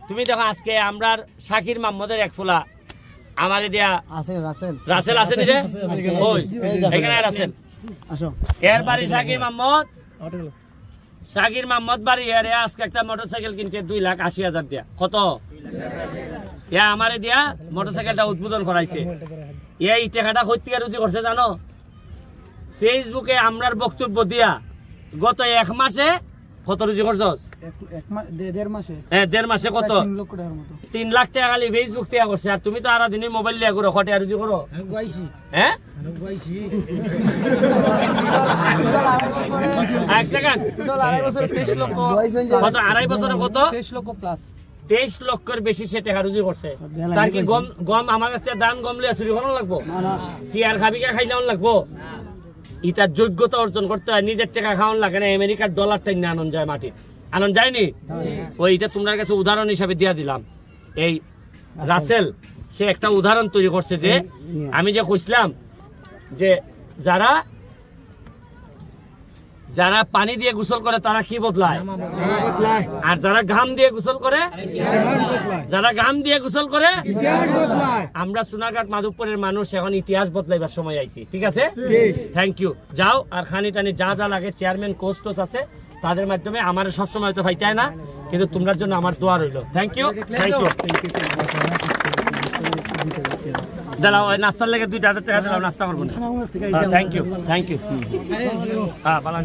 তুমি দেখো আজকে আমরা শাকির মাহমুদের এক ফুলা আমারে দিয়া রাসেল আছে নি রে ওই এখানে রাসেল আসো এর বাড়ি শাকির মাহমুদ বাড়ি এর আজকে একটা মোটরসাইকেল কিনছে 2,80,000 দিয়া কত আমারে দিয়া মোটরসাইকেলটা উদ্বোধন করাইছে এই টাকাটা কই থেকে রুজি করছে জানো ফেসবুকে আমরার বক্তব্য দিয়া গত 1 মাসে কত রুজি করছস 1.5 মাসে কত 3 লাখ টাকা খালি ফেসবুক থেকে করছে আর তুমি তো আরা দিনই মোবাইল দিয়া করো কত রুজি করো হ্যাঁ এক সেকেন্ড কত 2.5 বছরে কত 23 লক্ষের বেশি সে টাকা রুজি করছে তার কি গম আমার কাছে দান গম লিয়া চুরি করানো লাগবো টিয়ার খাবিকা খাইলাম লাগবো ইটার যোগ্যতা অর্জন করতে হয় নিজের টাকা খাওয়ান লাগে না আমেরিকার ডলার টাই না আনন্দ যায় মাটি আনন্দ যায়নি ওইটা তোমার কাছে উদাহরণ হিসাবে দিয়া দিলাম এই রাসেল সে একটা উদাহরণ তৈরি করছে যে আমি যে কইছিলাম যে যারা পানি দিয়ে গোসল করে তারা কি বদলায় আর যারা ঘাম দিয়ে গোসল করে আমরা সোনাঘাট মাধবপুরের মানুষ এখন ইতিহাস বদলাইবার সময় আইছি ঠিক আছে থ্যাংক ইউ যাও আর খানি টানি যা যা লাগে চেয়ারম্যান কোচ টোচ আছে তাদের মাধ্যমে আমার সবসময় তো পাইতাই না কিন্তু তোমরার জন্য আমার দোয়া রইল থ্যাংক ইউ দাঁড়াও নাস্তার লেগে 2,000 টাকা দিলাম নাস্তা করবো না থ্যাংক ইউ হ্যাঁ ভালো